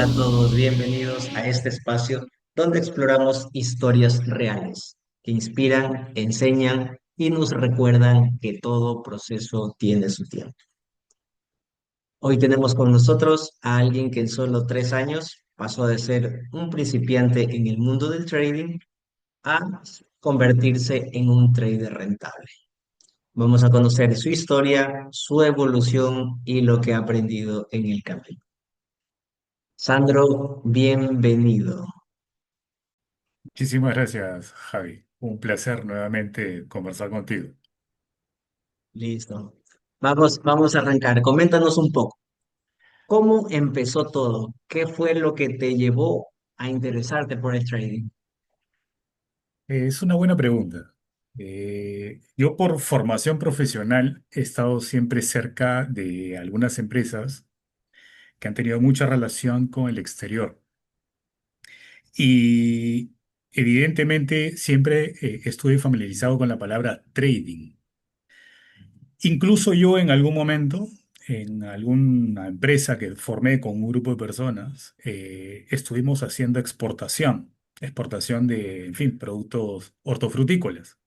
a todos, bienvenidos a este espacio donde exploramos historias reales que inspiran, enseñan y nos recuerdan que todo proceso tiene su tiempo. Hoy tenemos con nosotros a alguien que en solo 3 años pasó de ser un principiante en el mundo del trading a convertirse en un trader rentable. Vamos a conocer su historia, su evolución y lo que ha aprendido en el camino. Sandro, bienvenido. Muchísimas gracias, Javi. Un placer nuevamente conversar contigo. Listo. Vamos a arrancar. Coméntanos un poco. ¿Cómo empezó todo? ¿Qué fue lo que te llevó a interesarte por el trading? Es una buena pregunta. Yo por formación profesional he estado siempre cerca de algunas empresas que han tenido mucha relación con el exterior y evidentemente siempre estuve familiarizado con la palabra trading. Incluso yo en algún momento, en alguna empresa que formé con un grupo de personas, estuvimos haciendo exportación de, en fin, productos hortofrutícolas.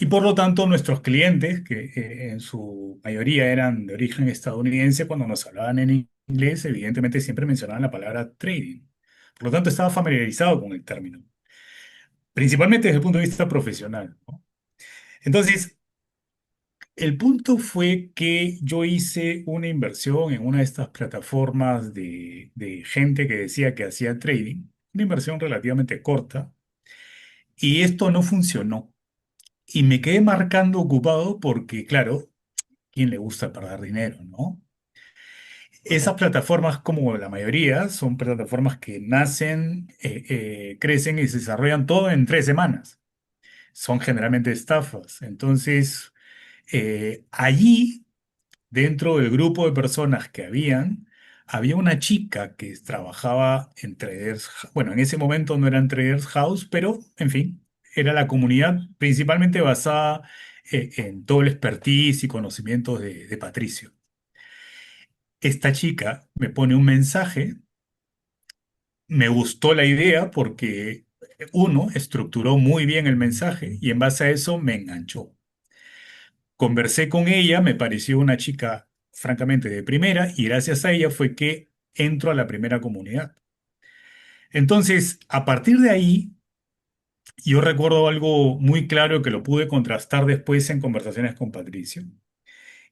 Y por lo tanto, nuestros clientes, que en su mayoría eran de origen estadounidense, cuando nos hablaban en inglés, evidentemente siempre mencionaban la palabra trading. Por lo tanto, estaba familiarizado con el término, principalmente desde el punto de vista profesional, ¿no? Entonces, el punto fue que yo hice una inversión en una de estas plataformas de gente que decía que hacía trading, una inversión relativamente corta, y esto no funcionó. Y me quedé marcando ocupado porque, claro, ¿quién le gusta perder dinero, no? Esas Correcto. plataformas, como la mayoría, son plataformas que nacen, crecen y se desarrollan todo en 3 semanas. Son generalmente estafas. Entonces, allí dentro del grupo de personas que había una chica que trabajaba en bueno, en ese momento no eran Traders House, pero en fin, era la comunidad principalmente basada en todo el expertise y conocimientos de Patricio. Esta chica me pone un mensaje, me gustó la idea porque uno estructuró muy bien el mensaje y en base a eso me enganchó. Conversé con ella, me pareció una chica francamente de primera y gracias a ella fue que entro a la primera comunidad. Entonces, a partir de ahí, yo recuerdo algo muy claro que lo pude contrastar después en conversaciones con Patricio,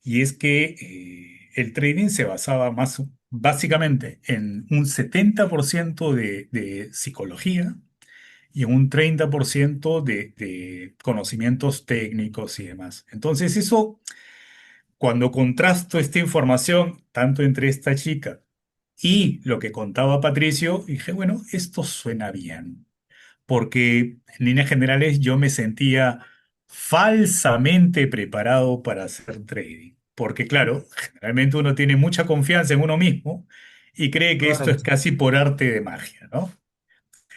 y es que el trading se basaba más básicamente en un 70% de psicología y en un 30% de conocimientos técnicos y demás. Entonces, eso cuando contrasto esta información, tanto entre esta chica y lo que contaba Patricio, dije, bueno, esto suena bien, porque en líneas generales yo me sentía falsamente preparado para hacer trading, porque claro, generalmente uno tiene mucha confianza en uno mismo y cree que esto es Correcto. casi por arte de magia, ¿no? Ujú.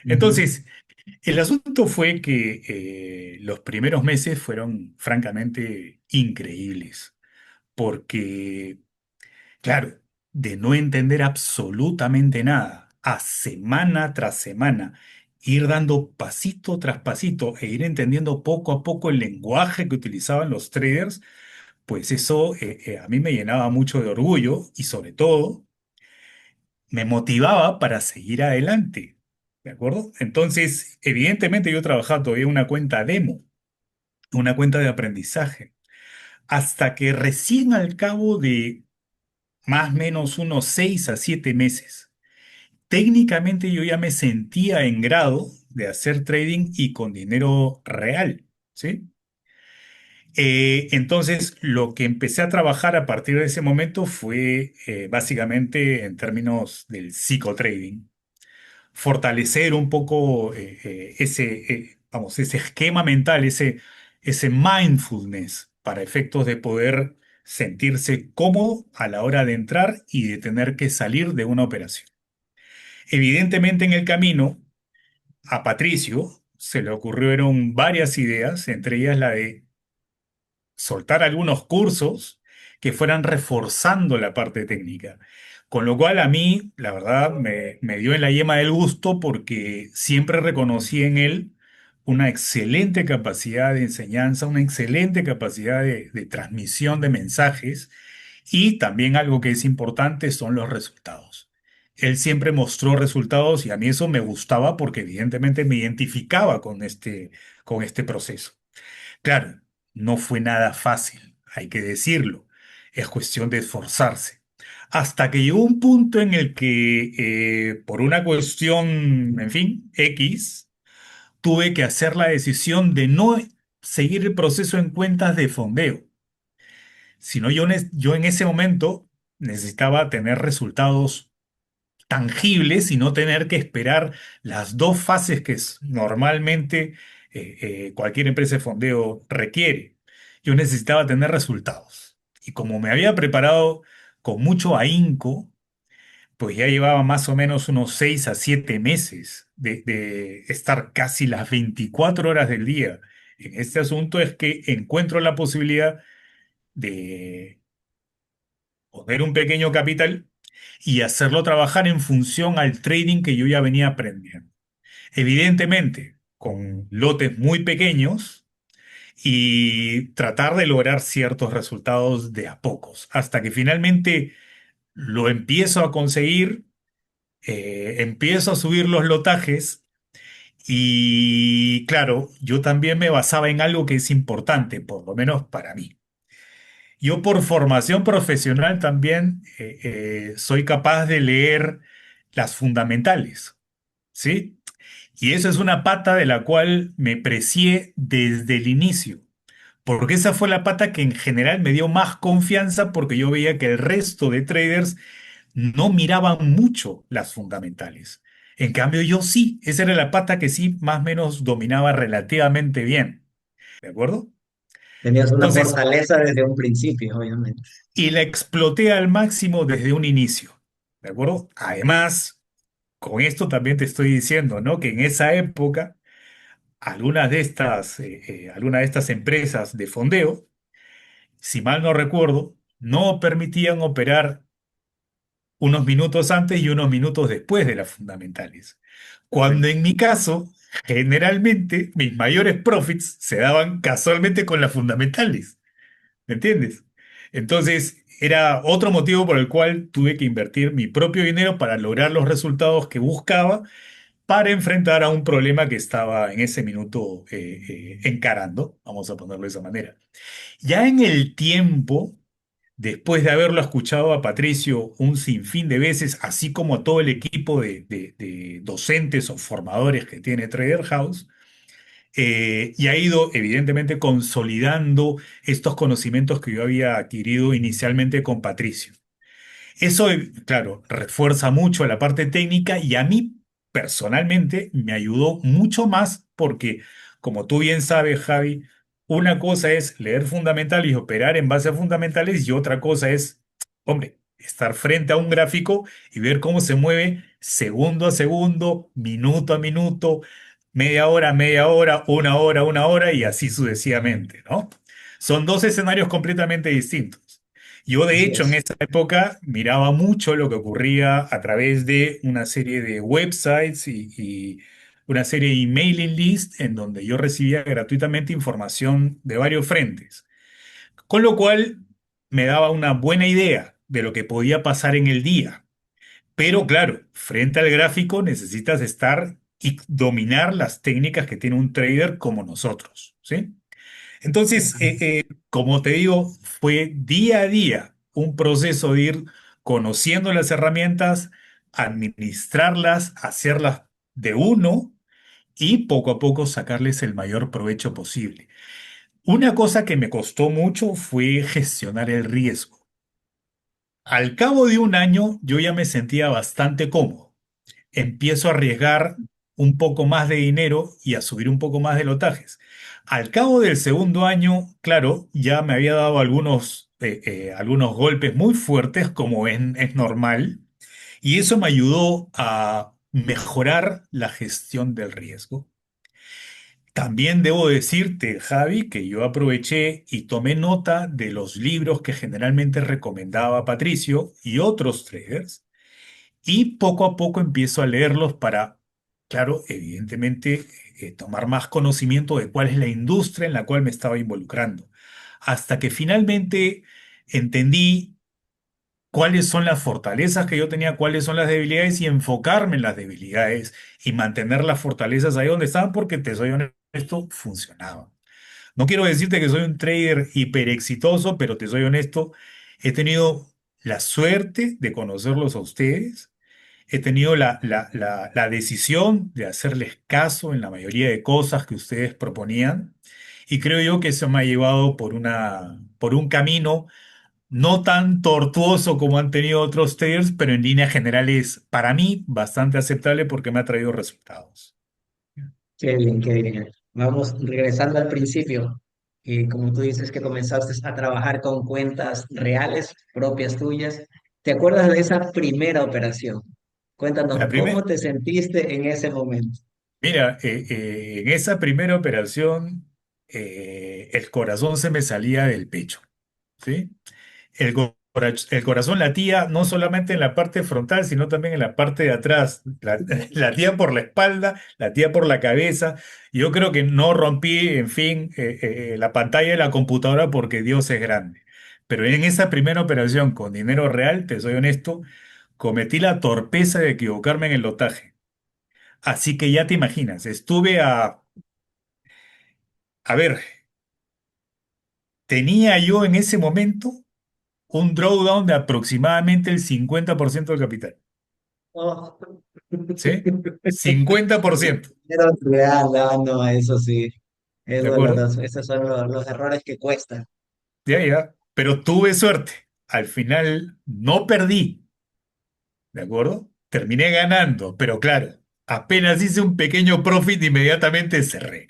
Entonces, el asunto fue que los primeros meses fueron francamente increíbles porque, claro, de no entender absolutamente nada, a semana tras semana, ir dando pasito tras pasito e ir entendiendo poco a poco el lenguaje que utilizaban los traders, pues eso a mí me llenaba mucho de orgullo y sobre todo me motivaba para seguir adelante. ¿De acuerdo? Entonces, evidentemente yo trabajaba todavía en una cuenta demo, una cuenta de aprendizaje, hasta que recién al cabo de más o menos unos 6 a 7 meses. Técnicamente yo ya me sentía en grado de hacer trading y con dinero real, ¿sí? Entonces, lo que empecé a trabajar a partir de ese momento fue básicamente en términos del psicotrading, fortalecer un poco vamos, ese esquema mental, ese mindfulness para efectos de poder sentirse cómodo a la hora de entrar y de tener que salir de una operación. Evidentemente en el camino a Patricio se le ocurrieron varias ideas, entre ellas la de soltar algunos cursos que fueran reforzando la parte técnica. Con lo cual a mí, la verdad, me dio en la yema del gusto porque siempre reconocí en él una excelente capacidad de enseñanza, una excelente capacidad de transmisión de mensajes y también algo que es importante son los resultados. Él siempre mostró resultados y a mí eso me gustaba porque evidentemente me identificaba con este proceso. Claro, no fue nada fácil, hay que decirlo. Es cuestión de esforzarse. Hasta que llegó un punto en el que, por una cuestión, en fin, X, tuve que hacer la decisión de no seguir el proceso en cuentas de fondeo, sino yo en ese momento necesitaba tener resultados tangibles y no tener que esperar las dos fases que normalmente cualquier empresa de fondeo requiere. Yo necesitaba tener resultados. Y como me había preparado con mucho ahínco, pues ya llevaba más o menos unos 6 a 7 meses de estar casi las 24 horas del día en este asunto, es que encuentro la posibilidad de poner un pequeño capital y hacerlo trabajar en función al trading que yo ya venía aprendiendo. Evidentemente, con lotes muy pequeños y tratar de lograr ciertos resultados de a pocos, hasta que finalmente lo empiezo a conseguir, empiezo a subir los lotajes y claro, yo también me basaba en algo que es importante, por lo menos para mí. Yo por formación profesional también soy capaz de leer las fundamentales, ¿sí? Y eso es una pata de la cual me precié desde el inicio, porque esa fue la pata que en general me dio más confianza porque yo veía que el resto de traders no miraban mucho las fundamentales. En cambio, yo sí, esa era la pata que sí más o menos dominaba relativamente bien, ¿de acuerdo? Tenías una Entonces, fortaleza desde un principio, obviamente. y la exploté al máximo desde un inicio, ¿de acuerdo? Además, con esto también te estoy diciendo, ¿no? Que en esa época, algunas de estas empresas de fondeo, si mal no recuerdo, no permitían operar unos minutos antes y unos minutos después de las fundamentales. Cuando Correcto. en mi caso, generalmente mis mayores profits se daban casualmente con las fundamentales. ¿Me entiendes? Entonces, era otro motivo por el cual tuve que invertir mi propio dinero para lograr los resultados que buscaba para enfrentar a un problema que estaba en ese minuto encarando, vamos a ponerlo de esa manera. Ya en el tiempo, después de haberlo escuchado a Patricio un sinfín de veces, así como a todo el equipo de docentes o formadores que tiene Trader House, y ha ido evidentemente consolidando estos conocimientos que yo había adquirido inicialmente con Patricio. Eso, claro, refuerza mucho la parte técnica y a mí personalmente me ayudó mucho más porque, como tú bien sabes, Javi, una cosa es leer fundamentales y operar en base a fundamentales y otra cosa es, hombre, estar frente a un gráfico y ver cómo se mueve segundo a segundo, minuto a minuto, media hora, una hora y así sucesivamente, ¿no? Son dos escenarios completamente distintos. Yo, de Así hecho, en es. esa época miraba mucho lo que ocurría a través de una serie de websites y una serie de emailing list en donde yo recibía gratuitamente información de varios frentes. Con lo cual me daba una buena idea de lo que podía pasar en el día. Pero claro, frente al gráfico necesitas estar y dominar las técnicas que tiene un trader como nosotros, ¿sí? Entonces, como te digo, fue día a día un proceso de ir conociendo las herramientas, administrarlas, hacerlas de uno y poco a poco sacarles el mayor provecho posible. Una cosa que me costó mucho fue gestionar el riesgo. Al cabo de un año, yo ya me sentía bastante cómodo. Empiezo a arriesgar un poco más de dinero y a subir un poco más de lotajes. Al cabo del segundo año, claro, ya me había dado algunos golpes muy fuertes, como es normal, y eso me ayudó a mejorar la gestión del riesgo. También debo decirte, Javi, que yo aproveché y tomé nota de los libros que generalmente recomendaba Patricio y otros traders, y poco a poco empiezo a leerlos para, claro, evidentemente, tomar más conocimiento de cuál es la industria en la cual me estaba involucrando. Hasta que finalmente entendí cuáles son las fortalezas que yo tenía, cuáles son las debilidades y enfocarme en las debilidades y mantener las fortalezas ahí donde estaban porque, te soy honesto, funcionaba. No quiero decirte que soy un trader hiper exitoso, pero te soy honesto, he tenido la suerte de conocerlos a ustedes. He tenido la decisión de hacerles caso en la mayoría de cosas que ustedes proponían, y creo yo que eso me ha llevado por un camino no tan tortuoso como han tenido otros traders, pero en líneas generales para mí bastante aceptable porque me ha traído resultados. Qué bien, qué bien. Vamos regresando al principio. Y como tú dices que comenzaste a trabajar con cuentas reales, propias tuyas, ¿te acuerdas de esa primera operación? La Cuéntanos, ¿cómo primera, te sentiste en ese momento? mira, en esa primera operación el corazón se me salía del pecho, ¿sí? El corazón latía no solamente en la parte frontal, sino también en la parte de atrás. Latía por la espalda, latía por la cabeza. Yo creo que no rompí, en fin, la pantalla de la computadora porque Dios es grande. Pero en esa primera operación con dinero real, te soy honesto, cometí la torpeza de equivocarme en el lotaje. Así que ya te imaginas, a ver, tenía yo en ese momento un drawdown de aproximadamente el 50% del capital. Oh. ¿Sí? 50%. Pero real, no, no, eso sí, es ¿De acuerdo? doloroso. Esos son los errores que cuestan. Ya, ya. Pero tuve suerte. Al final no perdí, ¿de acuerdo? Terminé ganando, pero claro, apenas hice un pequeño profit, inmediatamente cerré.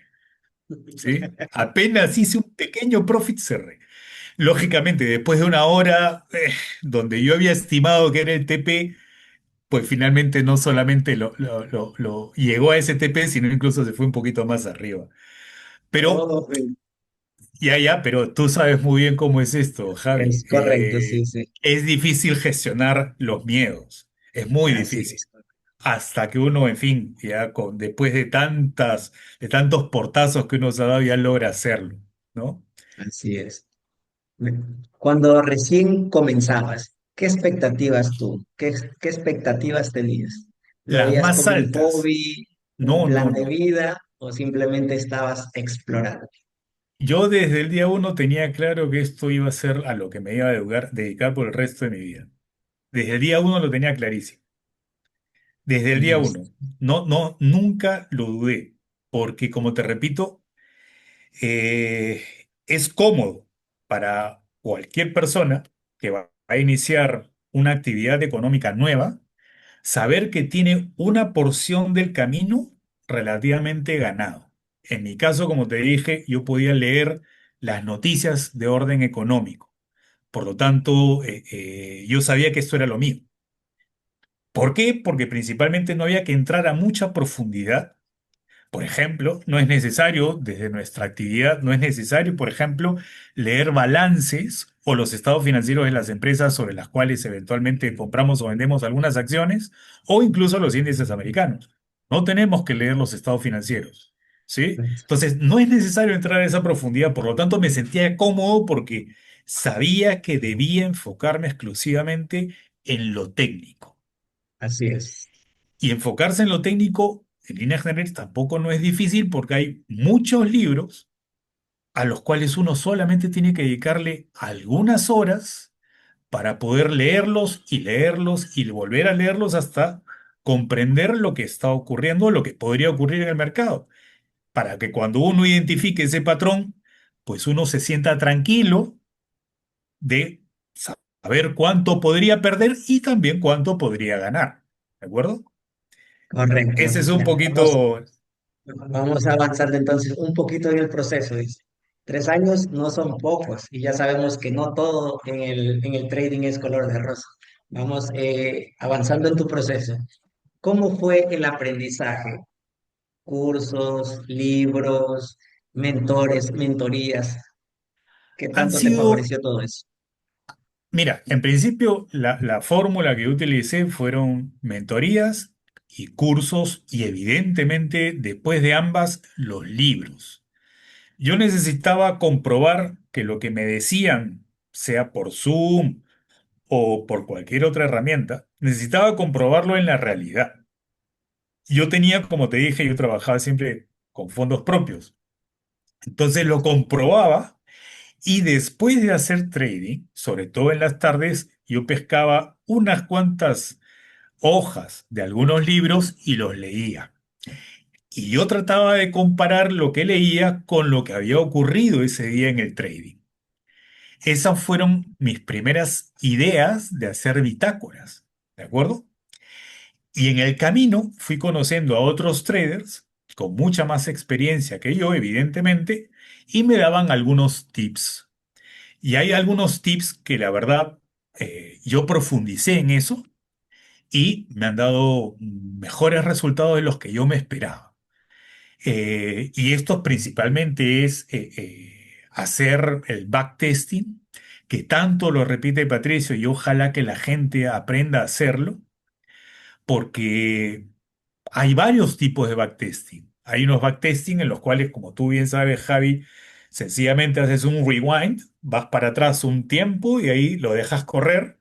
¿Sí? Apenas hice un pequeño profit, cerré. Lógicamente, después de una hora donde yo había estimado que era el TP, pues finalmente no solamente lo llegó a ese TP, sino incluso se fue un poquito más arriba. Pero Oh, ya, ya, pero tú sabes muy bien cómo es esto, Javi. es correcto, sí, sí, Es difícil gestionar los miedos, es muy así difícil. es, Hasta que uno, en fin, después de tantos portazos que uno se ha dado, ya logra hacerlo, ¿no? así es. Cuando recién comenzabas, ¿qué expectativas tú? ¿Qué expectativas tenías? ¿Lo Las veías más como un altas. hobby, un No, no, plan de no. vida o simplemente estabas explorando? Yo desde el día uno tenía claro que esto iba a ser a lo que me iba a dedicar por el resto de mi vida. Desde el día uno lo tenía clarísimo. Desde el día Listo. uno. No, no, nunca lo dudé. Porque, como te repito, eh, es cómodo para cualquier persona que va a iniciar una actividad económica nueva saber que tiene una porción del camino relativamente ganado. En mi caso, como te dije, yo podía leer las noticias de orden económico. Por lo tanto, yo sabía que esto era lo mío. ¿Por qué? Porque principalmente no había que entrar a mucha profundidad. Por ejemplo, no es necesario, desde nuestra actividad, no es necesario, por ejemplo, leer balances o los estados financieros de las empresas sobre las cuales eventualmente compramos o vendemos algunas acciones, o incluso los índices americanos. No tenemos que leer los estados financieros, ¿sí? Entonces, no es necesario entrar a esa profundidad, por lo tanto, me sentía cómodo porque sabía que debía enfocarme exclusivamente en lo técnico. Así es. Y enfocarse en lo técnico, en líneas generales, tampoco no es difícil porque hay muchos libros a los cuales uno solamente tiene que dedicarle algunas horas para poder leerlos y volver a leerlos hasta comprender lo que está ocurriendo, lo que podría ocurrir en el mercado, para que cuando uno identifique ese patrón, pues uno se sienta tranquilo de saber cuánto podría perder y también cuánto podría ganar. ¿De acuerdo? Correcto. Ese es un Ya, vamos, poquito. vamos avanzando entonces un poquito en el proceso, dice. 3 años no son pocos y ya sabemos que no todo en el trading es color de rosa. Vamos avanzando en tu proceso. ¿Cómo fue el aprendizaje? cursos, libros, mentores, mentorías? ¿Qué Han tanto te sido, favoreció todo eso? mira, en principio la fórmula que yo utilicé fueron mentorías y cursos y evidentemente después de ambas los libros. Yo necesitaba comprobar que lo que me decían, sea por Zoom o por cualquier otra herramienta, necesitaba comprobarlo en la realidad. Yo tenía, como te dije, yo trabajaba siempre con fondos propios. Entonces lo comprobaba y después de hacer trading, sobre todo en las tardes, yo pescaba unas cuantas hojas de algunos libros y los leía. Y yo trataba de comparar lo que leía con lo que había ocurrido ese día en el trading. Esas fueron mis primeras ideas de hacer bitácoras, ¿de acuerdo? Y en el camino fui conociendo a otros traders con mucha más experiencia que yo, evidentemente, y me daban algunos tips. Y hay algunos tips que la verdad yo profundicé en eso y me han dado mejores resultados de los que yo me esperaba. Y esto principalmente es hacer el backtesting, que tanto lo repite Patricio y ojalá que la gente aprenda a hacerlo, porque hay varios tipos de backtesting. Hay unos backtesting en los cuales, como tú bien sabes, Javi, sencillamente haces un rewind, vas para atrás un tiempo y ahí lo dejas correr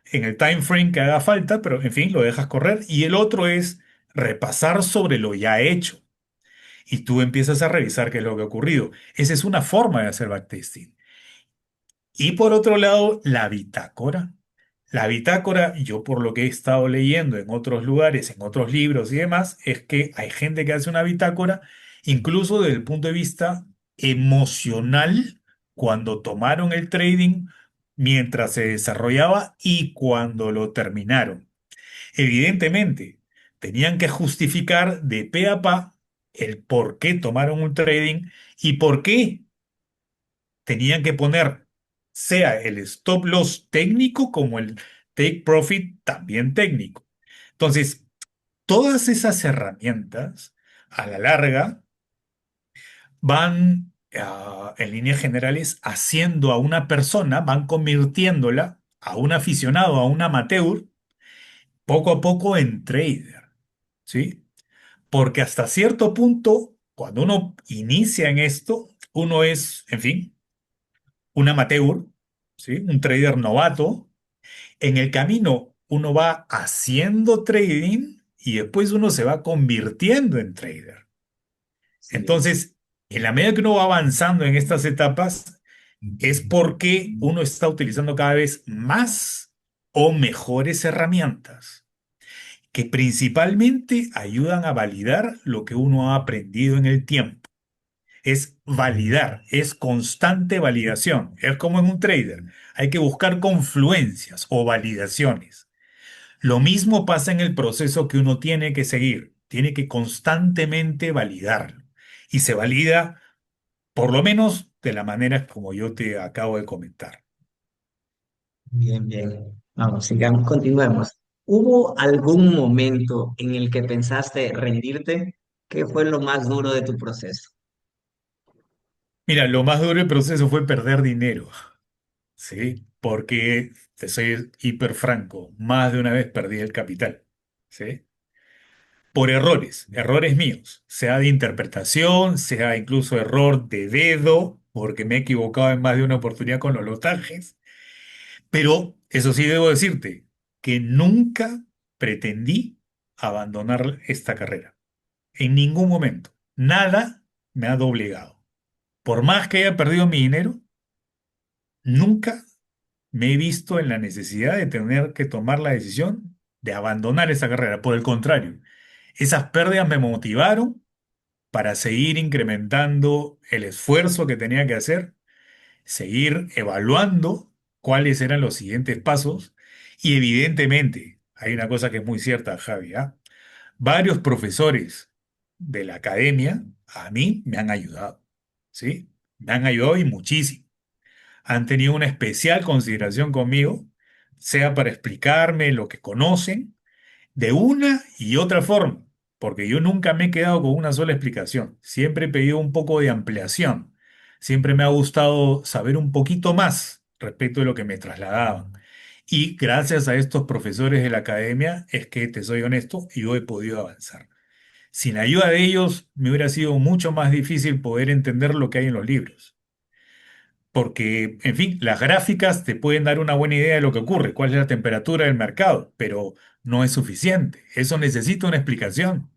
en el time frame que haga falta, pero en fin, lo dejas correr. Y el otro es repasar sobre lo ya hecho. Y tú empiezas a revisar qué es lo que ha ocurrido. Esa es una forma de hacer backtesting. Y por otro lado, la bitácora. La bitácora, yo por lo que he estado leyendo en otros lugares, en otros libros y demás, es que hay gente que hace una bitácora incluso desde el punto de vista emocional cuando tomaron el trading, mientras se desarrollaba y cuando lo terminaron. Evidentemente, tenían que justificar de pe a pa el por qué tomaron un trading y por qué tenían que poner sea el stop loss técnico como el take profit también técnico. Entonces, todas esas herramientas a la larga van, en líneas generales, haciendo a una persona, van convirtiéndola a un aficionado, a un amateur, poco a poco en trader, ¿sí? Porque hasta cierto punto, cuando uno inicia en esto, uno es, en fin, un amateur, ¿sí? Un trader novato. En el camino uno va haciendo trading y después uno se va convirtiendo en trader. Sí. Entonces, en la medida que uno va avanzando en estas etapas, es porque uno está utilizando cada vez más o mejores herramientas que principalmente ayudan a validar lo que uno ha aprendido en el tiempo. Es validar, es constante validación. Es como en un trader. Hay que buscar confluencias o validaciones. Lo mismo pasa en el proceso que uno tiene que seguir. Tiene que constantemente validarlo. Y se valida, por lo menos, de la manera como yo te acabo de comentar. Bien, bien. Vamos, sigamos, continuemos. ¿Hubo algún momento en el que pensaste rendirte? ¿Qué fue lo más duro de tu proceso? Mira, lo más duro del proceso fue perder dinero, ¿sí? Porque, te soy hiper franco, más de una vez perdí el capital, ¿sí? Por errores, errores míos, sea de interpretación, sea incluso error de dedo, porque me he equivocado en más de una oportunidad con los lotajes. Pero eso sí debo decirte que nunca pretendí abandonar esta carrera. En ningún momento. Nada me ha doblegado. Por más que haya perdido mi dinero, nunca me he visto en la necesidad de tener que tomar la decisión de abandonar esa carrera. Por el contrario, esas pérdidas me motivaron para seguir incrementando el esfuerzo que tenía que hacer, seguir evaluando cuáles eran los siguientes pasos y evidentemente, hay una cosa que es muy cierta, Javi, ¿ah? Varios profesores de la academia a mí me han ayudado, ¿sí? Me han ayudado y muchísimo. Han tenido una especial consideración conmigo, sea para explicarme lo que conocen de una y otra forma. porque yo nunca me he quedado con una sola explicación. Siempre he pedido un poco de ampliación. Siempre me ha gustado saber un poquito más respecto de lo que me trasladaban. Y gracias a estos profesores de la academia es que, te soy honesto, yo he podido avanzar. Sin ayuda de ellos, me hubiera sido mucho más difícil poder entender lo que hay en los libros. Porque, en fin, las gráficas te pueden dar una buena idea de lo que ocurre, cuál es la temperatura del mercado, pero no es suficiente. Eso necesita una explicación.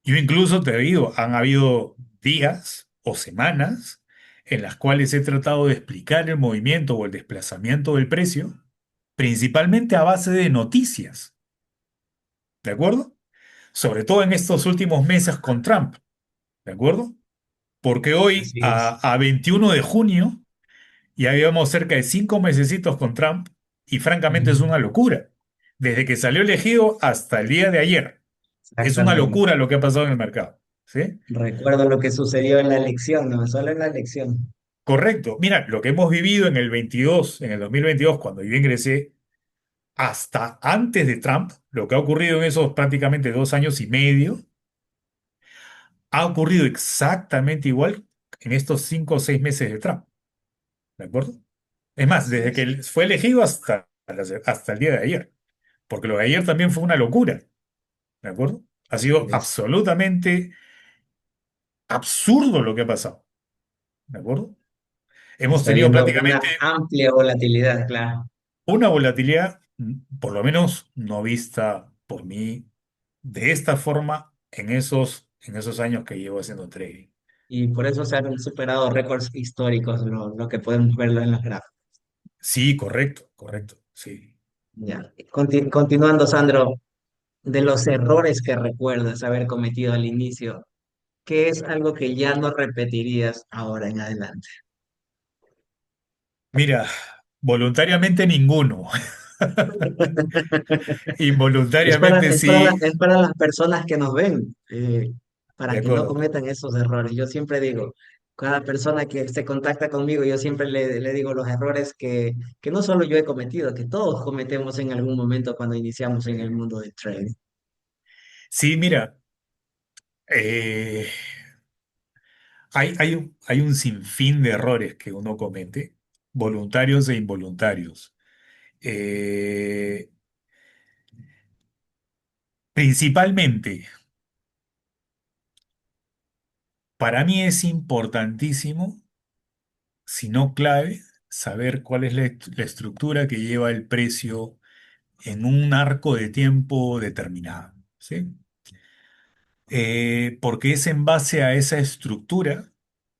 Yo incluso te digo, han habido días o semanas en las cuales he tratado de explicar el movimiento o el desplazamiento del precio, principalmente a base de noticias, ¿de acuerdo? Sobre todo en estos últimos meses con Trump, ¿de acuerdo? Porque hoy, Así es. a 21 de junio, ya llevamos cerca de 5 mesecitos con Trump y francamente es Ujú. una locura. Desde que salió elegido hasta el día de ayer. Es una Exactamente. locura lo que ha pasado en el mercado. ¿Sí? Recuerdo lo que sucedió en la elección, no solo en la elección. Correcto. Mira, lo que hemos vivido en el 22, en el 2022, cuando yo ingresé, hasta antes de Trump, lo que ha ocurrido en esos prácticamente 2 años y medio, ha ocurrido exactamente igual en estos 5 o 6 meses de Trump. ¿De acuerdo? Es más, Así desde que es. él fue elegido hasta el día de ayer. Porque lo de ayer también fue una locura. ¿De acuerdo? Ha Así sido es. absolutamente absurdo lo que ha pasado. ¿De acuerdo? Hemos Está tenido viendo una prácticamente amplia volatilidad, claro. una volatilidad, por lo menos no vista por mí de esta forma en esos años que llevo haciendo trading. Y por eso se han superado récords históricos, lo que podemos verlo en los gráficos. Sí, correcto, correcto, sí. Ya. Continuando, Sandro, de los errores que recuerdas haber cometido al inicio, ¿qué es algo que ya no repetirías ahora en adelante? Mira, voluntariamente ninguno. Es para, Involuntariamente es para, sí, es para las personas que nos ven, de para que no acuerdo. cometan esos errores. Yo siempre digo, cada persona que se contacta conmigo, yo siempre le digo los errores que no solo yo he cometido, que todos cometemos en algún momento cuando iniciamos en el Eh, mundo del trading. sí, mira, eh, hay un sinfín de errores que uno comete, voluntarios e involuntarios. Eh, Principalmente, para mí es importantísimo, si no clave, saber cuál es la estructura que lleva el precio en un arco de tiempo determinado, ¿sí? Porque es en base a esa estructura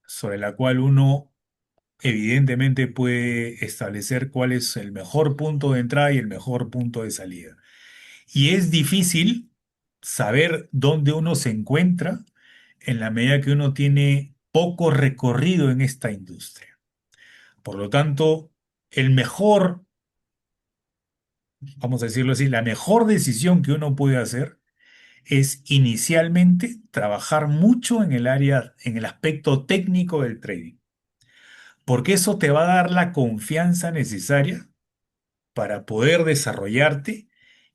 sobre la cual uno evidentemente puede establecer cuál es el mejor punto de entrada y el mejor punto de salida. Y es difícil saber dónde uno se encuentra en la medida que uno tiene poco recorrido en esta industria. Por lo tanto, el mejor, vamos a decirlo así, la mejor decisión que uno puede hacer es inicialmente trabajar mucho en el área, en el aspecto técnico del trading, porque eso te va a dar la confianza necesaria para poder desarrollarte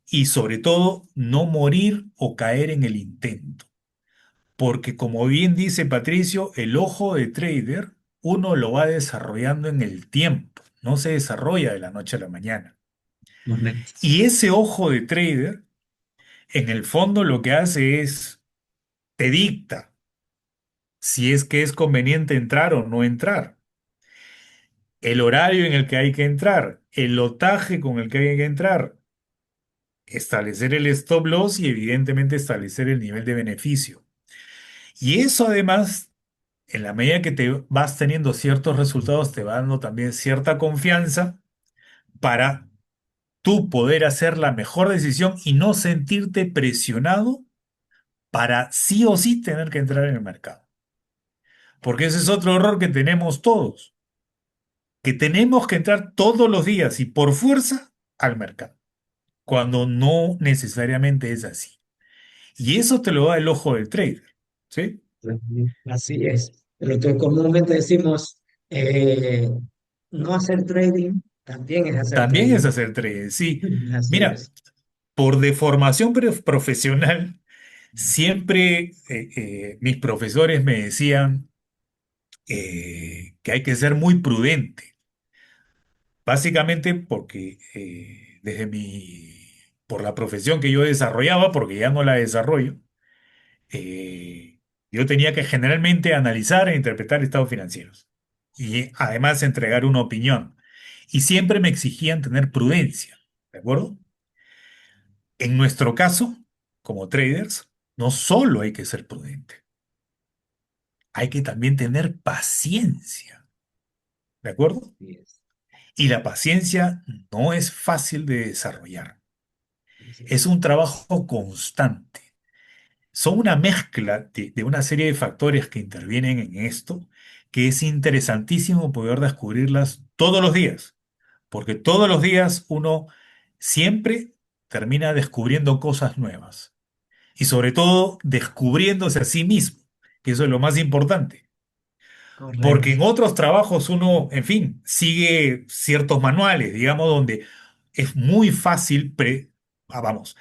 y sobre todo no morir o caer en el intento. Porque como bien dice Patricio, el ojo de trader uno lo va desarrollando en el tiempo, no se desarrolla de la noche a la mañana. Correcto. Y ese ojo de trader, en el fondo lo que hace es, te dicta si es que es conveniente entrar o no entrar, el horario en el que hay que entrar, el lotaje con el que hay que entrar, establecer el stop loss y evidentemente establecer el nivel de beneficio. Y eso además, en la medida que te vas teniendo ciertos resultados, te va dando también cierta confianza para tú poder hacer la mejor decisión y no sentirte presionado para sí o sí tener que entrar en el mercado. Porque ese es otro error que tenemos todos, que tenemos que entrar todos los días y por fuerza al mercado, cuando no necesariamente es así. Y eso te lo da el ojo del trader, ¿sí? Así es. Lo que comúnmente decimos, no hacer trading también es hacer También es trading. hacer trading, sí. Así Mira, es. por deformación profesional, Siempre mis profesores me decían que hay que ser muy prudente, básicamente porque por la profesión que yo desarrollaba, porque ya no la desarrollo, eh, yo tenía que generalmente analizar e interpretar estados financieros y además entregar una opinión. Y siempre me exigían tener prudencia, ¿de acuerdo? En nuestro caso, como traders, no solo hay que ser prudente, hay que también tener paciencia, ¿de acuerdo? Así es, Y la paciencia no es fácil de desarrollar. así Es es. un trabajo constante. Son una mezcla de una serie de factores que intervienen en esto, que es interesantísimo poder descubrirlas todos los días, porque todos los días uno siempre termina descubriendo cosas nuevas y sobre todo descubriéndose a sí mismo, que eso es lo más importante. Porque Correcto. en otros trabajos uno, en fin, sigue ciertos manuales, digamos, donde es muy fácil vamos,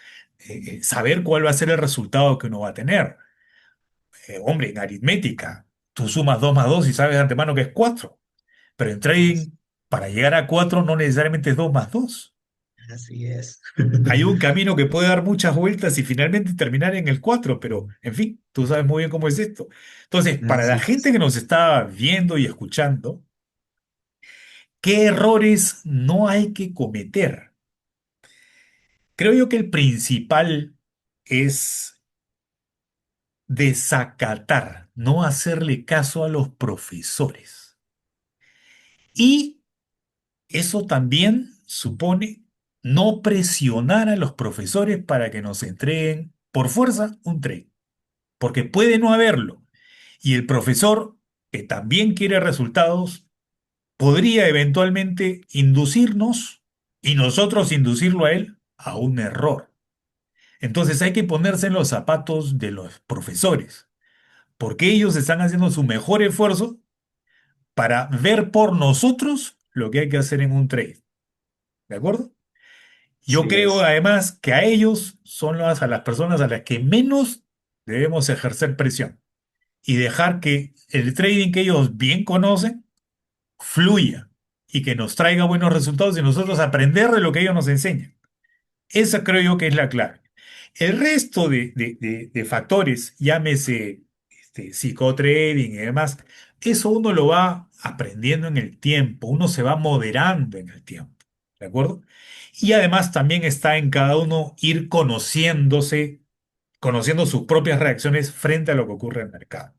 saber cuál va a ser el resultado que uno va a tener. Hombre, en aritmética, tú sumas 2 más 2 y sabes de antemano que es 4. Pero en trading, para llegar a 4 no necesariamente es 2 más 2. Así es. Hay un camino que puede dar muchas vueltas y finalmente terminar en el 4, pero en fin, tú sabes muy bien cómo es esto. Entonces, para la Así gente es. que nos está viendo y escuchando, ¿qué errores no hay que cometer? Creo yo que el principal es desacatar, no hacerle caso a los profesores. Y eso también supone no presionar a los profesores para que nos entreguen por fuerza un trade, porque puede no haberlo. Y el profesor, que también quiere resultados, podría eventualmente inducirnos y nosotros inducirlo a él a un error. Entonces hay que ponerse en los zapatos de los profesores, porque ellos están haciendo su mejor esfuerzo para ver por nosotros lo que hay que hacer en un trade. ¿De acuerdo? Yo Así creo es. además que a ellos son a las personas a las que menos debemos ejercer presión y dejar que el trading que ellos bien conocen fluya y que nos traiga buenos resultados y nosotros aprender de lo que ellos nos enseñan. Esa creo yo que es la clave. El resto de factores, llámese psicotrading y demás, eso uno lo va aprendiendo en el tiempo, uno se va moderando en el tiempo, ¿de acuerdo? Y además también está en cada uno ir conociéndose, conociendo sus propias reacciones frente a lo que ocurre en el mercado.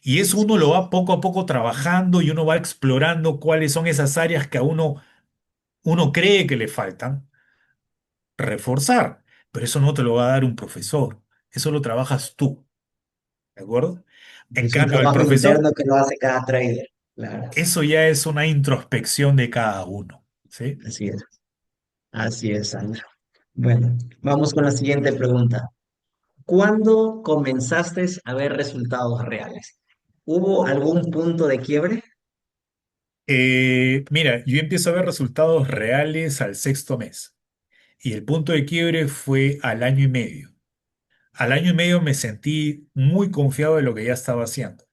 Y eso Así uno lo es. va poco a poco trabajando y uno va explorando cuáles son esas áreas que a uno cree que le faltan reforzar, pero eso no te lo va a dar un profesor, eso lo trabajas tú, ¿de acuerdo? En Es un cambio, el trabajo profesor, interno que lo hace cada trader. Claro. eso ya es una introspección de cada uno, ¿sí? Así es. Así es, Sandra. Bueno, vamos con la siguiente pregunta. ¿Cuándo comenzaste a ver resultados reales? ¿Hubo algún punto de quiebre? Mira, yo empiezo a ver resultados reales al sexto mes y el punto de quiebre fue al año y medio. Al año y medio me sentí muy confiado de lo que ya estaba haciendo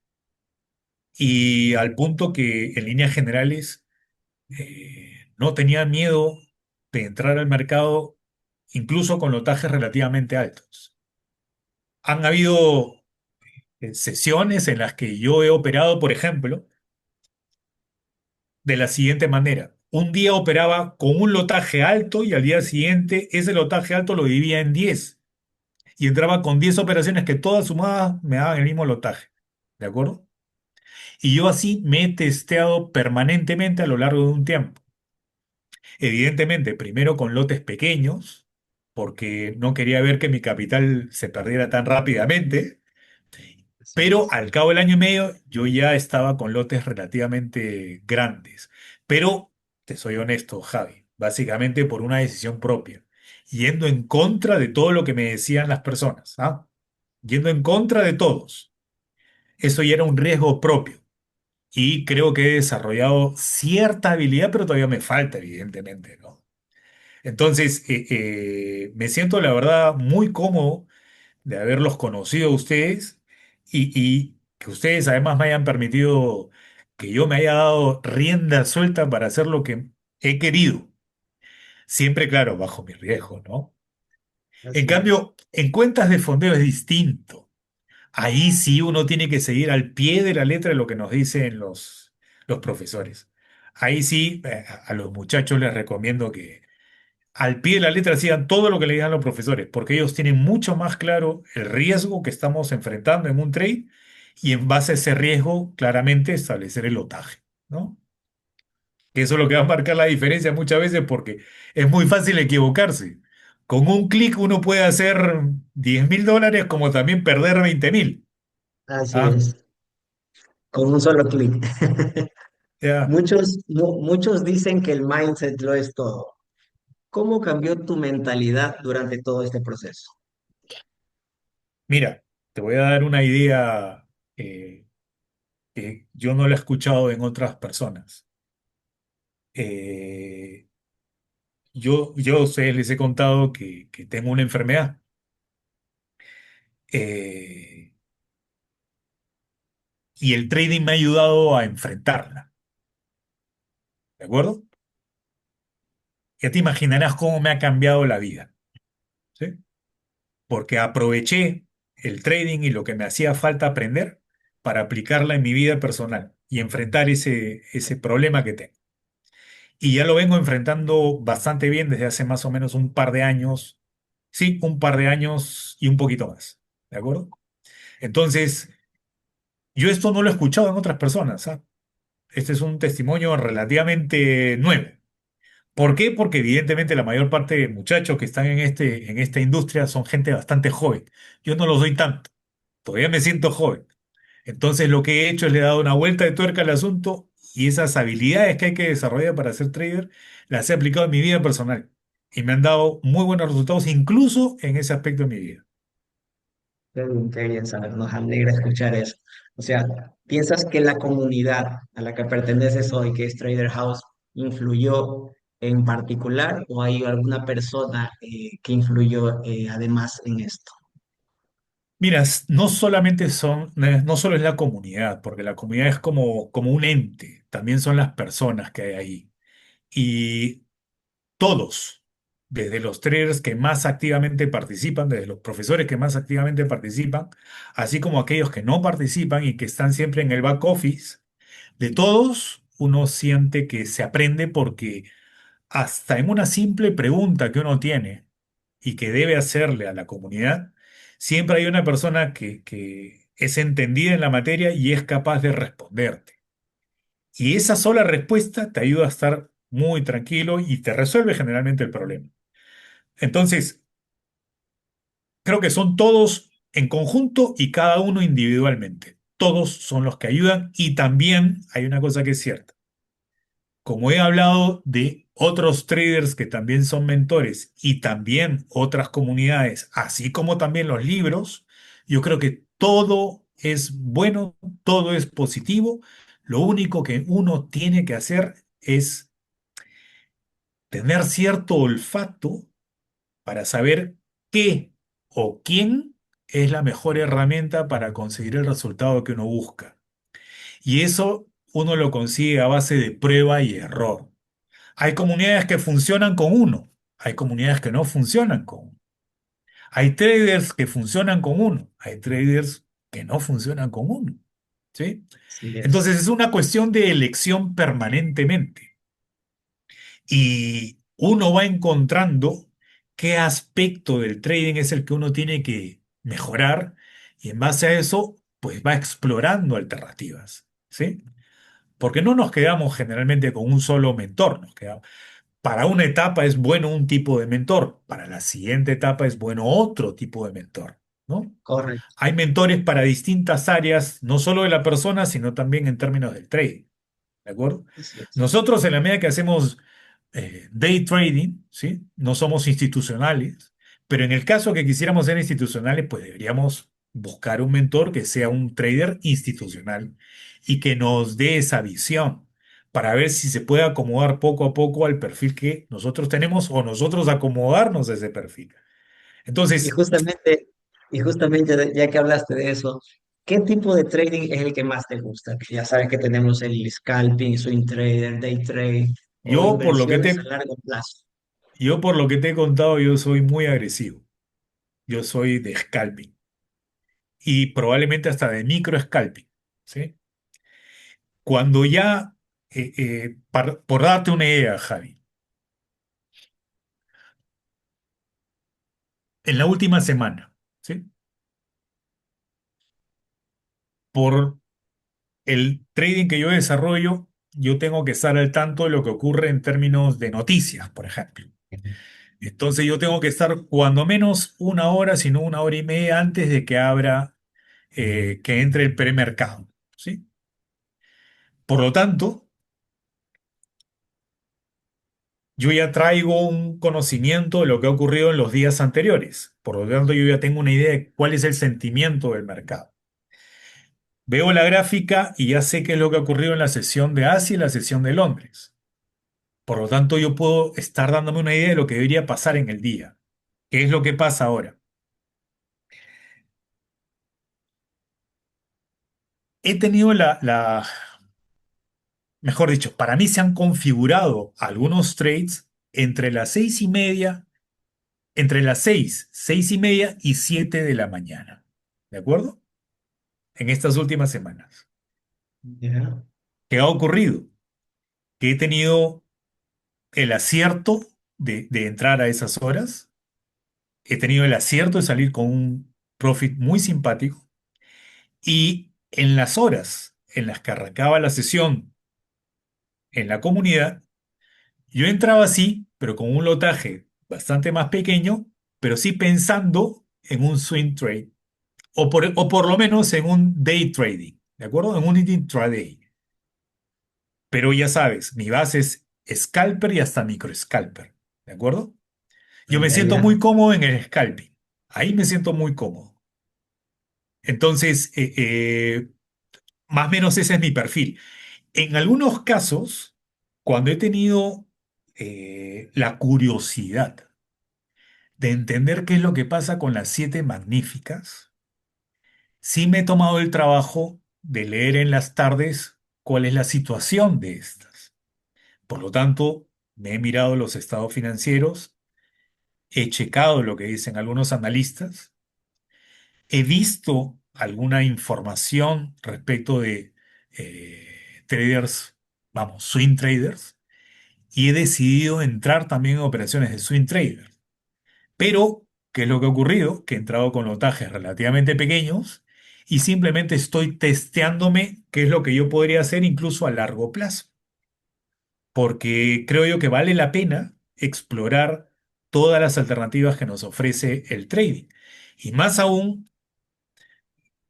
y al punto que en líneas generales no tenía miedo de entrar al mercado incluso con lotajes relativamente altos. Han habido sesiones en las que yo he operado, por ejemplo, de la siguiente manera. Un día operaba con un lotaje alto y al día siguiente ese lotaje alto lo dividía en 10 y entraba con 10 operaciones que todas sumadas me daban el mismo lotaje. ¿De acuerdo? Y yo así me he testeado permanentemente a lo largo de un tiempo. Evidentemente, primero con lotes pequeños, porque no quería ver que mi capital se perdiera tan rápidamente, Así pero es. al cabo del año y medio yo ya estaba con lotes relativamente grandes. Pero, te soy honesto, Javi, básicamente por una decisión propia, yendo en contra de todo lo que me decían las personas, ¿ah? Yendo en contra de todos. Eso ya era un riesgo propio. Y creo que he desarrollado cierta habilidad, pero todavía me falta, evidentemente, ¿no? Entonces, me siento, la verdad, muy cómodo de haberlos conocido a ustedes y que ustedes además me hayan permitido que yo me haya dado rienda suelta para hacer lo que he querido. Siempre, claro, bajo mi riesgo, ¿no? En Así es. cambio, en cuentas de fondeo es distinto. Ahí sí uno tiene que seguir al pie de la letra lo que nos dicen los profesores. Ahí sí, a los muchachos les recomiendo que al pie de la letra sigan todo lo que le digan los profesores, porque ellos tienen mucho más claro el riesgo que estamos enfrentando en un trade y en base a ese riesgo, claramente establecer el lotaje, ¿no? Que eso es lo que va a marcar la diferencia muchas veces porque es muy fácil equivocarse. Con un clic uno puede hacer $10.000 como también perder 20.000. Así ¿Ah? es. Con un solo clic. Ya. Muchos dicen que el mindset lo es todo. ¿Cómo cambió tu mentalidad durante todo este proceso? Mira, te voy a dar una idea eh, que yo no la he escuchado en otras personas. Eh, yo a ustedes les he contado que tengo una enfermedad eh, y el trading me ha ayudado a enfrentarla, ¿de acuerdo? Ya te imaginarás cómo me ha cambiado la vida, ¿sí? Porque aproveché el trading y lo que me hacía falta aprender para aplicarla en mi vida personal y enfrentar ese problema que tengo. Y ya lo vengo enfrentando bastante bien desde hace más o menos un par de años, sí, un par de años y un poquito más, ¿de acuerdo? Entonces, yo esto no lo he escuchado en otras personas, ¿ah? Este es un testimonio relativamente nuevo. ¿Por qué? Porque evidentemente la mayor parte de muchachos que están en esta industria son gente bastante joven. Yo no los doy tanto, todavía me siento joven. Entonces lo que he hecho es le he dado una vuelta de tuerca al asunto y esas habilidades que hay que desarrollar para ser trader las he aplicado en mi vida personal y me han dado muy buenos resultados incluso en ese aspecto de mi vida. Qué bien saber, nos alegra escuchar eso. O sea, ¿piensas que la comunidad a la que perteneces hoy, que es Trader House, influyó en particular o hay alguna persona que influyó además en esto? Mira, no solamente no solo es la comunidad, porque la comunidad es como un ente, también son las personas que hay ahí. Y todos, desde los traders que más activamente participan, desde los profesores que más activamente participan, así como aquellos que no participan y que están siempre en el back office, de todos uno siente que se aprende porque hasta en una simple pregunta que uno tiene y que debe hacerle a la comunidad, siempre hay una persona que es entendida en la materia y es capaz de responderte. Y esa sola respuesta te ayuda a estar muy tranquilo y te resuelve generalmente el problema. Entonces, creo que son todos en conjunto y cada uno individualmente. Todos son los que ayudan y también hay una cosa que es cierta. Como he hablado de otros traders que también son mentores y también otras comunidades, así como también los libros, yo creo que todo es bueno, todo es positivo. Lo único que uno tiene que hacer es tener cierto olfato para saber qué o quién es la mejor herramienta para conseguir el resultado que uno busca. Y eso uno lo consigue a base de prueba y error. Hay comunidades que funcionan con uno, hay comunidades que no funcionan con uno. Hay traders que funcionan con uno, hay traders que no funcionan con uno. ¿Sí? Así es. Entonces es una cuestión de elección permanentemente. Y uno va encontrando qué aspecto del trading es el que uno tiene que mejorar y en base a eso, pues va explorando alternativas. ¿Sí? Porque no nos quedamos generalmente con un solo mentor, nos quedamos. Para una etapa es bueno un tipo de mentor, para la siguiente etapa es bueno otro tipo de mentor, ¿no? Correcto. Hay mentores para distintas áreas, no solo de la persona, sino también en términos del trading, ¿de acuerdo? Así es. Nosotros en la medida que hacemos day trading, ¿sí? No somos institucionales, pero en el caso que quisiéramos ser institucionales, pues deberíamos buscar un mentor que sea un trader institucional y que nos dé esa visión para ver si se puede acomodar poco a poco al perfil que nosotros tenemos o nosotros acomodarnos a ese perfil. Y Entonces, justamente, Y justamente ya que hablaste de eso, ¿qué tipo de trading es el que más te gusta? Que ya sabes que tenemos el scalping, swing trader, day trade o Yo por lo que inversiones a te, largo plazo. yo por lo que te he contado, yo soy muy agresivo. Yo soy de scalping y probablemente hasta de micro scalping, ¿sí? Cuando ya, por darte una idea, Javi, en la última semana, ¿sí? Por el trading que yo desarrollo, yo tengo que estar al tanto de lo que ocurre en términos de noticias, por ejemplo. Entonces yo tengo que estar cuando menos una hora, sino una hora y media antes de que abra, que entre el premercado, ¿sí? Por lo tanto, yo ya traigo un conocimiento de lo que ha ocurrido en los días anteriores. Por lo tanto, yo ya tengo una idea de cuál es el sentimiento del mercado. Veo la gráfica y ya sé qué es lo que ha ocurrido en la sesión de Asia y la sesión de Londres. Por lo tanto, yo puedo estar dándome una idea de lo que debería pasar en el día. ¿Qué es lo que pasa ahora? He tenido mejor dicho, para mí se han configurado algunos trades entre las 6:30, entre las 6:30 y 7 de la mañana. ¿De acuerdo? En estas últimas semanas. Ya. ¿Qué ha ocurrido? Que he tenido el acierto de entrar a esas horas. He tenido el acierto de salir con un profit muy simpático. Y en las horas en las que arrancaba la sesión en la comunidad, yo entraba así, pero con un lotaje bastante más pequeño, pero sí pensando en un swing trade, o por lo menos en un day trading, ¿de acuerdo? En un intraday. Pero ya sabes, mi base es scalper y hasta micro scalper, ¿de acuerdo? Yo me Ya, siento ya. muy cómodo en el scalping. Ahí me siento muy cómodo. Entonces, más o menos ese es mi perfil. En algunos casos, cuando he tenido la curiosidad de entender qué es lo que pasa con las siete magníficas, sí me he tomado el trabajo de leer en las tardes cuál es la situación de estas. Por lo tanto, me he mirado los estados financieros, he checado lo que dicen algunos analistas, he visto alguna información respecto de traders, vamos, swing traders, y he decidido entrar también en operaciones de swing traders. Pero, ¿qué es lo que ha ocurrido? Que he entrado con lotajes relativamente pequeños y simplemente estoy testeándome qué es lo que yo podría hacer incluso a largo plazo, porque creo yo que vale la pena explorar todas las alternativas que nos ofrece el trading. Y más aún,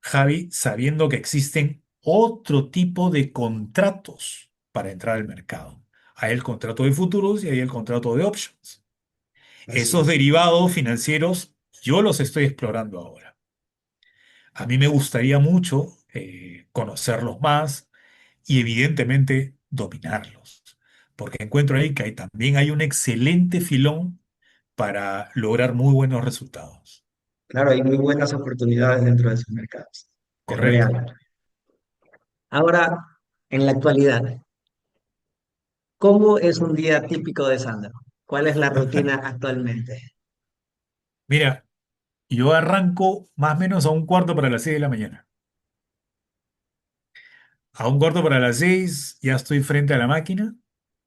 Javi, sabiendo que existen otro tipo de contratos para entrar al mercado. Hay el contrato de futuros y hay el contrato de options. Así Esos es. derivados financieros yo los estoy explorando ahora. A mí me gustaría mucho conocerlos más y evidentemente dominarlos, porque encuentro ahí que también hay un excelente filón para lograr muy buenos resultados. Claro, hay muy buenas oportunidades dentro de esos mercados. Es Correcto. real. Ahora, en la actualidad, ¿cómo es un día típico de Sandro? ¿Cuál es la rutina actualmente? Mira, yo arranco más o menos a un cuarto para las 6 de la mañana. A un cuarto para las 6 ya estoy frente a la máquina,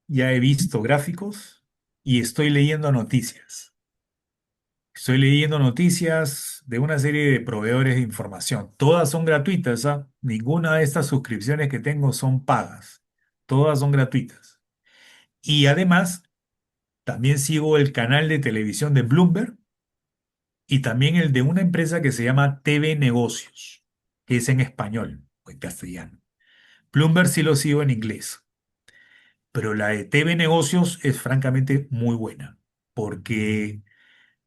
ya he visto gráficos y estoy leyendo noticias. Estoy leyendo noticias de una serie de proveedores de información. Todas son gratuitas, ¿ah? Ninguna de estas suscripciones que tengo son pagas. Todas son gratuitas. Y además, también sigo el canal de televisión de Bloomberg y también el de una empresa que se llama TV Negocios, que es en español o en castellano. Bloomberg sí lo sigo en inglés, pero la de TV Negocios es francamente muy buena, porque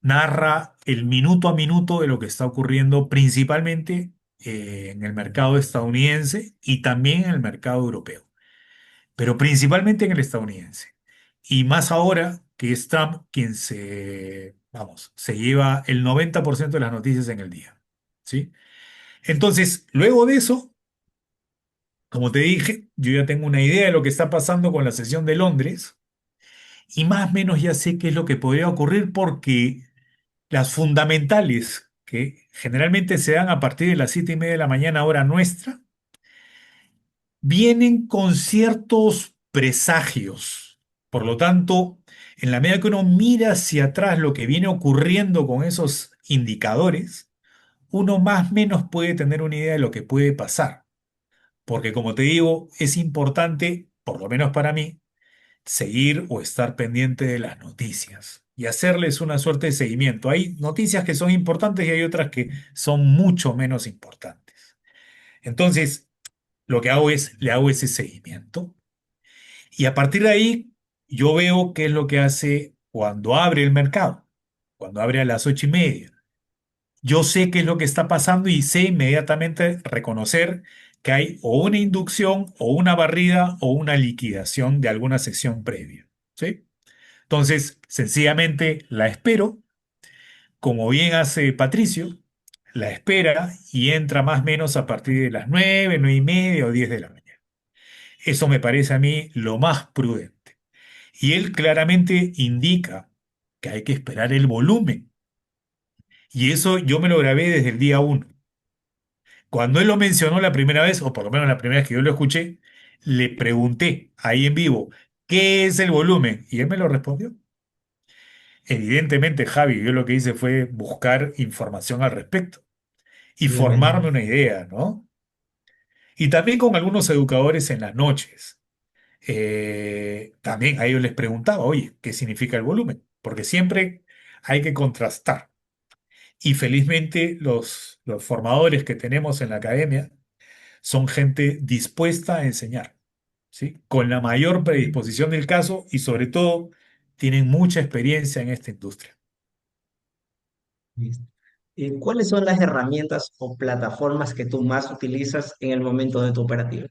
narra el minuto a minuto de lo que está ocurriendo principalmente en el mercado estadounidense y también en el mercado europeo, pero principalmente en el estadounidense. Y más ahora que es Trump quien vamos, se lleva el 90% de las noticias en el día. ¿sí? Entonces, luego de eso, como te dije, yo ya tengo una idea de lo que está pasando con la sesión de Londres y más o menos ya sé qué es lo que podría ocurrir porque las fundamentales, que generalmente se dan a partir de las 7:30 de la mañana, hora nuestra, vienen con ciertos presagios. Por lo tanto, en la medida que uno mira hacia atrás lo que viene ocurriendo con esos indicadores, uno más o menos puede tener una idea de lo que puede pasar. Porque como te digo, es importante, por lo menos para mí, seguir o estar pendiente de las noticias y hacerles una suerte de seguimiento. Hay noticias que son importantes y hay otras que son mucho menos importantes. Entonces, lo que hago es, le hago ese seguimiento y a partir de ahí yo veo qué es lo que hace cuando abre el mercado, cuando abre a las 8:30. Yo sé qué es lo que está pasando y sé inmediatamente reconocer que hay o una inducción o una barrida o una liquidación de alguna sesión previa. ¿Sí? Entonces, sencillamente la espero, como bien hace Patricio, la espera y entra más o menos a partir de las 9, 9:30 o 10 de la mañana. Eso me parece a mí lo más prudente. Y él claramente indica que hay que esperar el volumen. Y eso yo me lo grabé desde el día uno. Cuando él lo mencionó la primera vez, o por lo menos la primera vez que yo lo escuché, le pregunté ahí en vivo, ¿qué es el volumen? Y él me lo respondió. Evidentemente, Javi, yo lo que hice fue buscar información al respecto y Obviamente. formarme una idea, ¿no? Y también con algunos educadores en las noches. También a ellos les preguntaba, oye, ¿qué significa el volumen? Porque siempre hay que contrastar. Y felizmente los formadores que tenemos en la academia son gente dispuesta a enseñar, ¿sí? Con la mayor predisposición del caso y sobre todo tienen mucha experiencia en esta industria. Listo. ¿Y cuáles son las herramientas o plataformas que tú más utilizas en el momento de tu operativa?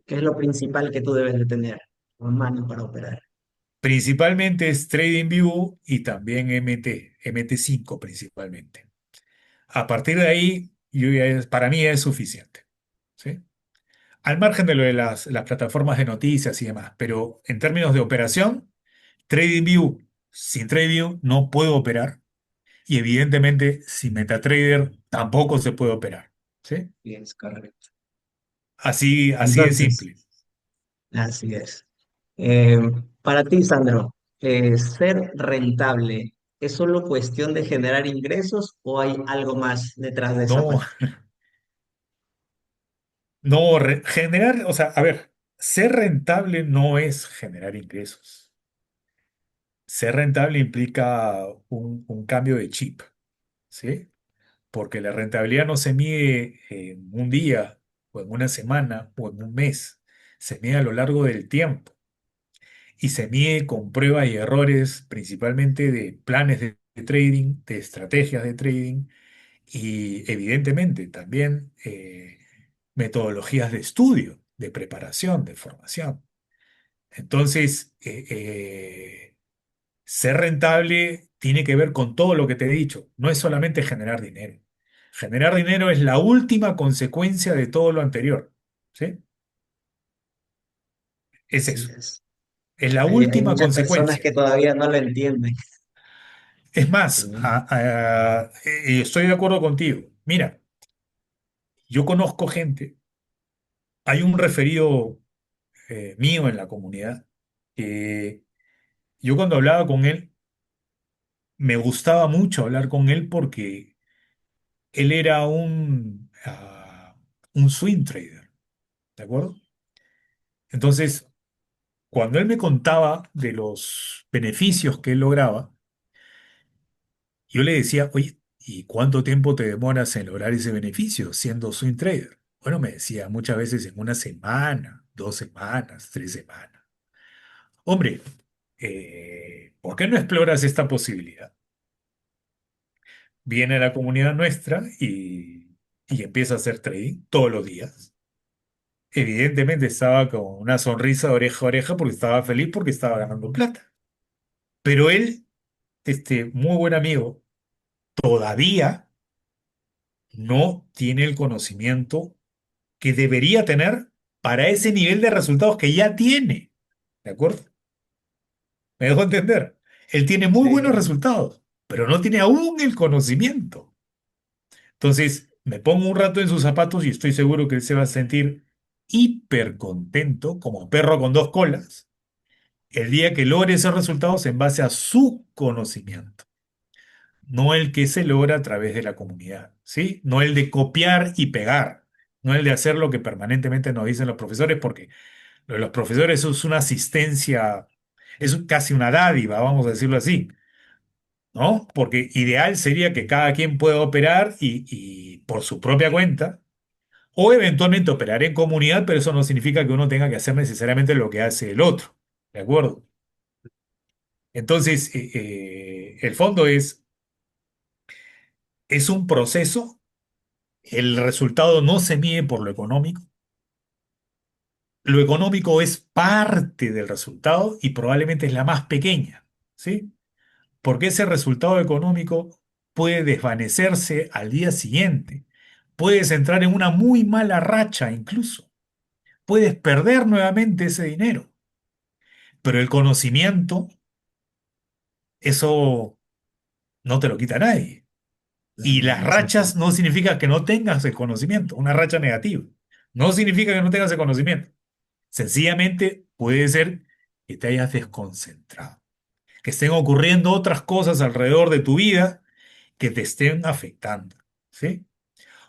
¿Qué es lo principal que tú debes de tener a mano para operar? Principalmente es TradingView y también MT5 principalmente. A partir de ahí, para mí es suficiente, ¿sí? Al margen de lo de las plataformas de noticias y demás, pero en términos de operación, TradingView, sin TradingView no puedo operar y evidentemente sin MetaTrader tampoco se puede operar, ¿sí? Bien, es correcto. Así de Entonces, simple. así es. Eh, para ti, Sandro, ¿ser rentable es solo cuestión de generar ingresos o hay algo más detrás de esa No, palabra? no, generar, o sea, a ver, ser rentable no es generar ingresos. Ser rentable implica un cambio de chip, ¿sí? Porque la rentabilidad no se mide en un día, o en una semana, o en un mes. Se mide a lo largo del tiempo y se mide con pruebas y errores, principalmente de planes de trading, de estrategias de trading y evidentemente también metodologías de estudio, de preparación, de formación. Entonces, ser rentable tiene que ver con todo lo que te he dicho. No es solamente generar dinero. Generar dinero es la última consecuencia de todo lo anterior. ¿Sí? Es Así eso. es. Es la Hay última muchas personas consecuencia. que todavía no lo entienden. Es más, Sí, estoy de acuerdo contigo. Mira, yo conozco gente, hay un referido mío en la comunidad que yo cuando hablaba con él, me gustaba mucho hablar con él porque él era un swing trader, ¿de acuerdo? Entonces, cuando él me contaba de los beneficios que él lograba, yo le decía, oye, ¿y cuánto tiempo te demoras en lograr ese beneficio siendo swing trader? Bueno, me decía muchas veces en una semana, 2 semanas, 3 semanas. Hombre, ¿por qué no exploras esta posibilidad? Viene a la comunidad nuestra y empieza a hacer trading todos los días. Evidentemente estaba con una sonrisa de oreja a oreja porque estaba feliz porque estaba ganando plata. Pero él, muy buen amigo, todavía no tiene el conocimiento que debería tener para ese nivel de resultados que ya tiene. ¿De acuerdo? ¿Me dejo entender? Él tiene muy buenos Sí, resultados, pero no tiene aún el conocimiento. Entonces, me pongo un rato en sus zapatos y estoy seguro que él se va a sentir hiper contento, como perro con dos colas, el día que logre esos resultados en base a su conocimiento, no el que se logra a través de la comunidad, ¿sí? No el de copiar y pegar, no el de hacer lo que permanentemente nos dicen los profesores, porque lo de los profesores es una asistencia, es casi una dádiva, vamos a decirlo así, ¿no? Porque ideal sería que cada quien pueda operar y por su propia cuenta, o eventualmente operar en comunidad, pero eso no significa que uno tenga que hacer necesariamente lo que hace el otro, ¿de acuerdo? Entonces, el fondo es un proceso, el resultado no se mide por lo económico es parte del resultado y probablemente es la más pequeña, ¿sí? Porque ese resultado económico puede desvanecerse al día siguiente, puedes entrar en una muy mala racha incluso, puedes perder nuevamente ese dinero, pero el conocimiento, eso no te lo quita nadie. Y claro, las eso sí. rachas no significa que no tengas el conocimiento, una racha negativa. No significa que no tengas el conocimiento. Sencillamente puede ser que te hayas desconcentrado, que estén ocurriendo otras cosas alrededor de tu vida que te estén afectando, ¿sí?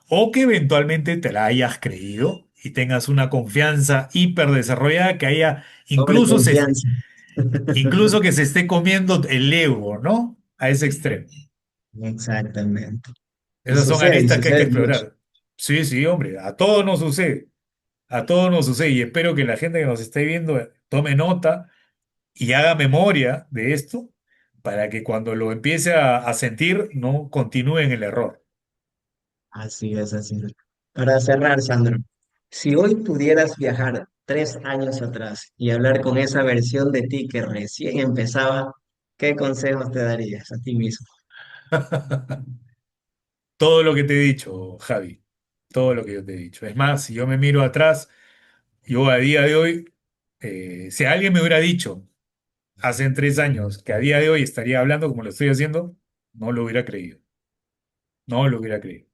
O que eventualmente te la hayas creído y tengas una confianza hiper desarrollada que haya Sobreconfianza. incluso que se esté comiendo el ego, ¿no? A ese extremo. Exactamente. Esas son Y aristas que hay que sucede mucho. explorar. Sí, sí, hombre, a todos nos sucede, a todos nos sucede y espero que la gente que nos esté viendo tome nota y haga memoria de esto para que cuando lo empiece a sentir no continúe en el error. Así es, así es. Para cerrar, Sandro, si hoy pudieras viajar 3 años atrás y hablar con esa versión de ti que recién empezaba, ¿qué consejos te darías a ti mismo? Todo lo que te he dicho, Javi, todo lo que yo te he dicho. Es más, si yo me miro atrás, yo a día de hoy, si alguien me hubiera dicho hace 3 años que a día de hoy estaría hablando como lo estoy haciendo, no lo hubiera creído, no lo hubiera creído.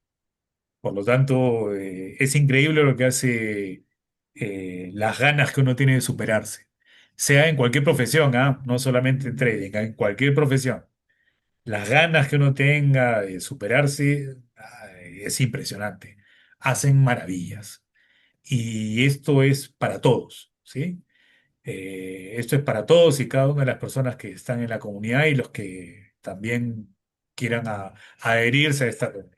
Por lo tanto, es increíble lo que hace las ganas que uno tiene de superarse, sea en cualquier profesión, ¿ah? No solamente en trading, en cualquier profesión. Las ganas que uno tenga de superarse, es impresionante. Hacen maravillas. Y esto es para todos, ¿sí? Esto es para todos y cada una de las personas que están en la comunidad y los que también quieran adherirse a esta comunidad.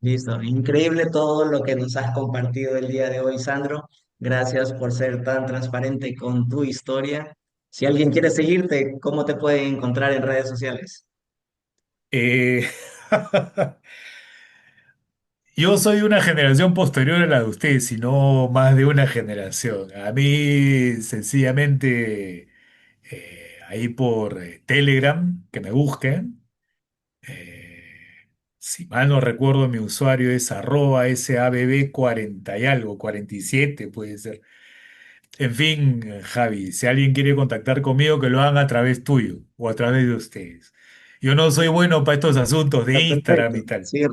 Listo, increíble todo lo que nos has compartido el día de hoy, Sandro. Gracias por ser tan transparente con tu historia. Si alguien quiere seguirte, ¿cómo te puede encontrar en redes sociales? Eh, Yo soy de una generación posterior a la de ustedes, sino más de una generación. A mí, sencillamente, ahí por Telegram, que me busquen. Si mal no recuerdo, mi usuario es arroba SABB40 y algo, 47 puede ser. En fin, Javi, si alguien quiere contactar conmigo, que lo hagan a través tuyo o a través de ustedes. Yo no soy bueno para estos asuntos de Está Instagram perfecto. y tal. Sí, te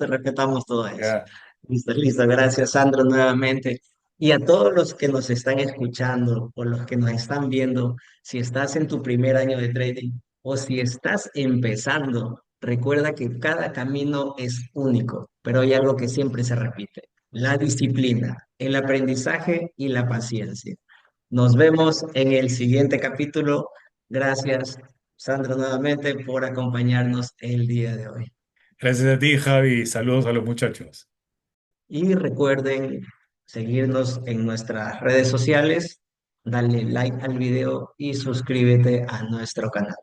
respetamos todo eso. Ya. Listo, listo. Gracias, Sandro, nuevamente. Y a todos los que nos están escuchando o los que nos están viendo, si estás en tu primer año de trading o si estás empezando, recuerda que cada camino es único, pero hay algo que siempre se repite, la disciplina, el aprendizaje y la paciencia. Nos vemos en el siguiente capítulo. Gracias, Sandro, nuevamente por acompañarnos el día de hoy. Gracias a ti, Javi. Saludos a los muchachos. Y recuerden seguirnos en nuestras redes sociales, darle like al video y suscríbete a nuestro canal.